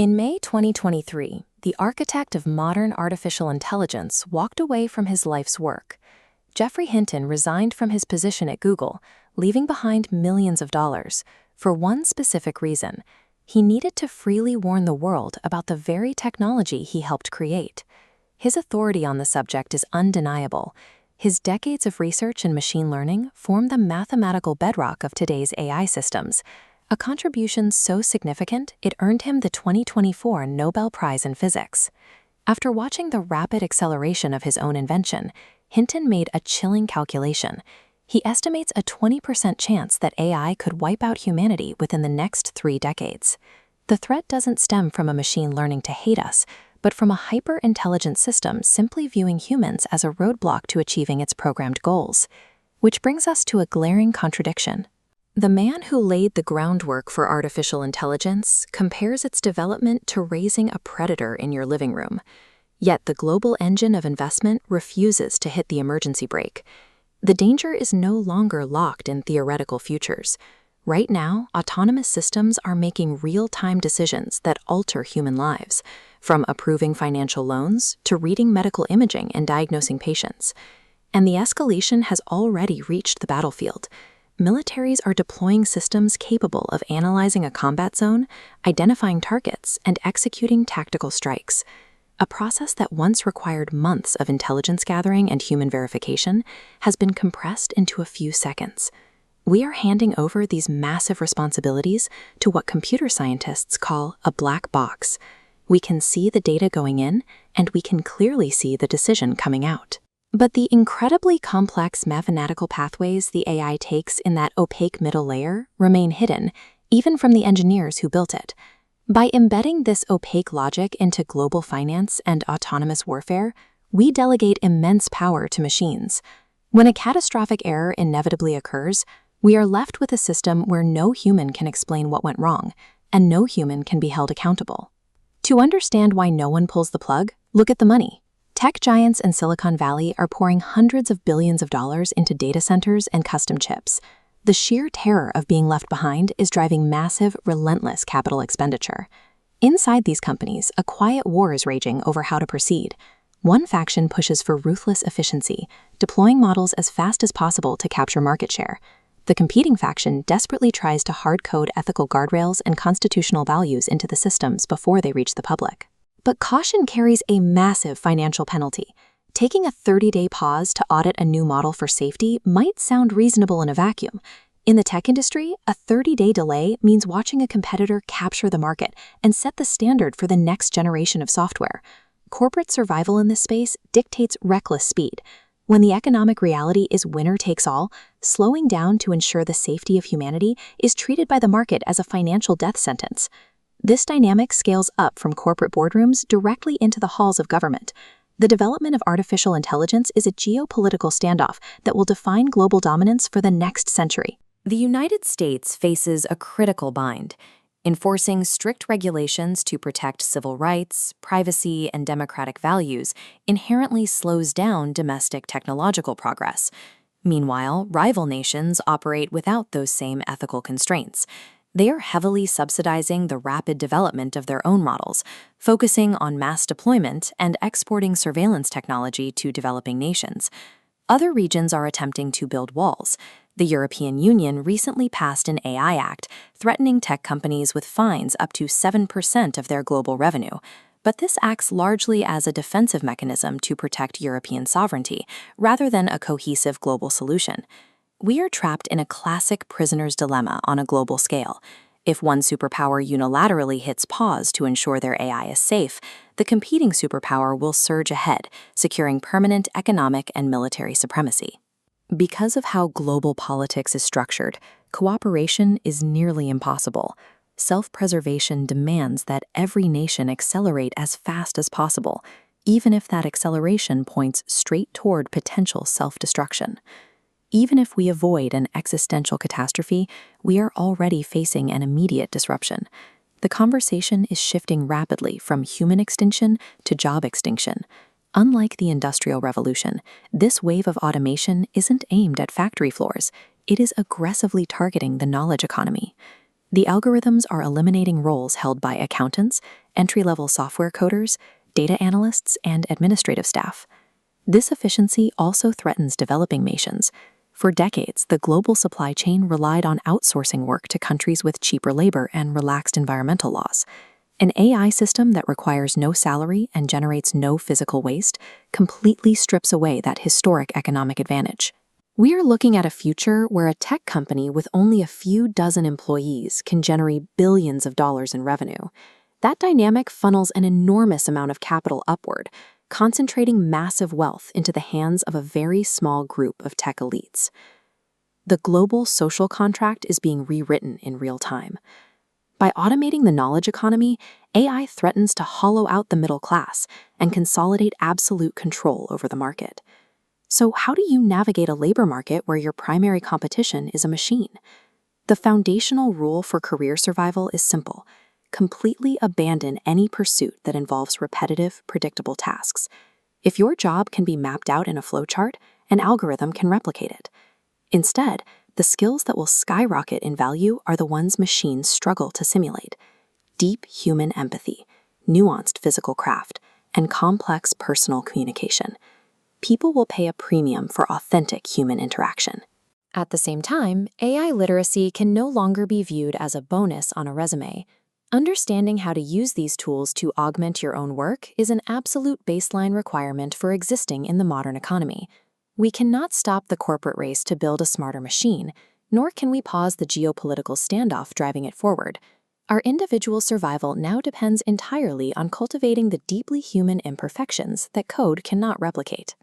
In May 2023, the architect of modern artificial intelligence walked away from his life's work. Geoffrey Hinton resigned from his position at Google, leaving behind millions of dollars, for one specific reason. He needed to freely warn the world about the very technology he helped create. His authority on the subject is undeniable. His decades of research in machine learning form the mathematical bedrock of today's AI systems, a contribution so significant it earned him the 2024 Nobel Prize in Physics. After watching the rapid acceleration of his own invention, Hinton made a chilling calculation. He estimates a 20% chance that AI could wipe out humanity within the next 3 decades. The threat doesn't stem from a machine learning to hate us, but from a hyper-intelligent system simply viewing humans as a roadblock to achieving its programmed goals. Which brings us to a glaring contradiction. The man who laid the groundwork for artificial intelligence compares its development to raising a predator in your living room. Yet the global engine of investment refuses to hit the emergency brake. The danger is no longer locked in theoretical futures. Right now, autonomous systems are making real-time decisions that alter human lives, from approving financial loans to reading medical imaging and diagnosing patients. And the escalation has already reached the battlefield. Militaries are deploying systems capable of analyzing a combat zone, identifying targets, and executing tactical strikes. A process that once required months of intelligence gathering and human verification has been compressed into a few seconds. We are handing over these massive responsibilities to what computer scientists call a black box. We can see the data going in, and we can clearly see the decision coming out. But the incredibly complex mathematical pathways the AI takes in that opaque middle layer remain hidden, even from the engineers who built it. By embedding this opaque logic into global finance and autonomous warfare, we delegate immense power to machines. When a catastrophic error inevitably occurs, we are left with a system where no human can explain what went wrong, and no human can be held accountable. To understand why no one pulls the plug, look at the money. Tech giants in Silicon Valley are pouring hundreds of billions of dollars into data centers and custom chips. The sheer terror of being left behind is driving massive, relentless capital expenditure. Inside these companies, a quiet war is raging over how to proceed. One faction pushes for ruthless efficiency, deploying models as fast as possible to capture market share. The competing faction desperately tries to hard-code ethical guardrails and constitutional values into the systems before they reach the public. But caution carries a massive financial penalty. Taking a 30-day pause to audit a new model for safety might sound reasonable in a vacuum. In the tech industry, a 30-day delay means watching a competitor capture the market and set the standard for the next generation of software. Corporate survival in this space dictates reckless speed. When the economic reality is winner takes all, slowing down to ensure the safety of humanity is treated by the market as a financial death sentence. This dynamic scales up from corporate boardrooms directly into the halls of government. The development of artificial intelligence is a geopolitical standoff that will define global dominance for the next century. The United States faces a critical bind. Enforcing strict regulations to protect civil rights, privacy, and democratic values inherently slows down domestic technological progress. Meanwhile, rival nations operate without those same ethical constraints. They are heavily subsidizing the rapid development of their own models, focusing on mass deployment and exporting surveillance technology to developing nations. Other regions are attempting to build walls. The European Union recently passed an AI Act threatening tech companies with fines up to 7% of their global revenue. But this acts largely as a defensive mechanism to protect European sovereignty, rather than a cohesive global solution. We are trapped in a classic prisoner's dilemma on a global scale. If one superpower unilaterally hits pause to ensure their AI is safe, the competing superpower will surge ahead, securing permanent economic and military supremacy. Because of how global politics is structured, cooperation is nearly impossible. Self-preservation demands that every nation accelerate as fast as possible, even if that acceleration points straight toward potential self-destruction. Even if we avoid an existential catastrophe, we are already facing an immediate disruption. The conversation is shifting rapidly from human extinction to job extinction. Unlike the Industrial Revolution, this wave of automation isn't aimed at factory floors. It is aggressively targeting the knowledge economy. The algorithms are eliminating roles held by accountants, entry-level software coders, data analysts, and administrative staff. This efficiency also threatens developing nations. For decades, the global supply chain relied on outsourcing work to countries with cheaper labor and relaxed environmental laws. An AI system that requires no salary and generates no physical waste completely strips away that historic economic advantage. We are looking at a future where a tech company with only a few dozen employees can generate billions of dollars in revenue. That dynamic funnels an enormous amount of capital upward, concentrating massive wealth into the hands of a very small group of tech elites. The global social contract is being rewritten in real time. By automating the knowledge economy, AI threatens to hollow out the middle class and consolidate absolute control over the market. So how do you navigate a labor market where your primary competition is a machine? The foundational rule for career survival is simple: completely abandon any pursuit that involves repetitive, predictable tasks. If your job can be mapped out in a flowchart, an algorithm can replicate it. Instead, the skills that will skyrocket in value are the ones machines struggle to simulate: deep human empathy, nuanced physical craft, and complex personal communication. People will pay a premium for authentic human interaction. At the same time, AI literacy can no longer be viewed as a bonus on a resume. Understanding how to use these tools to augment your own work is an absolute baseline requirement for existing in the modern economy. We cannot stop the corporate race to build a smarter machine, nor can we pause the geopolitical standoff driving it forward. Our individual survival now depends entirely on cultivating the deeply human imperfections that code cannot replicate.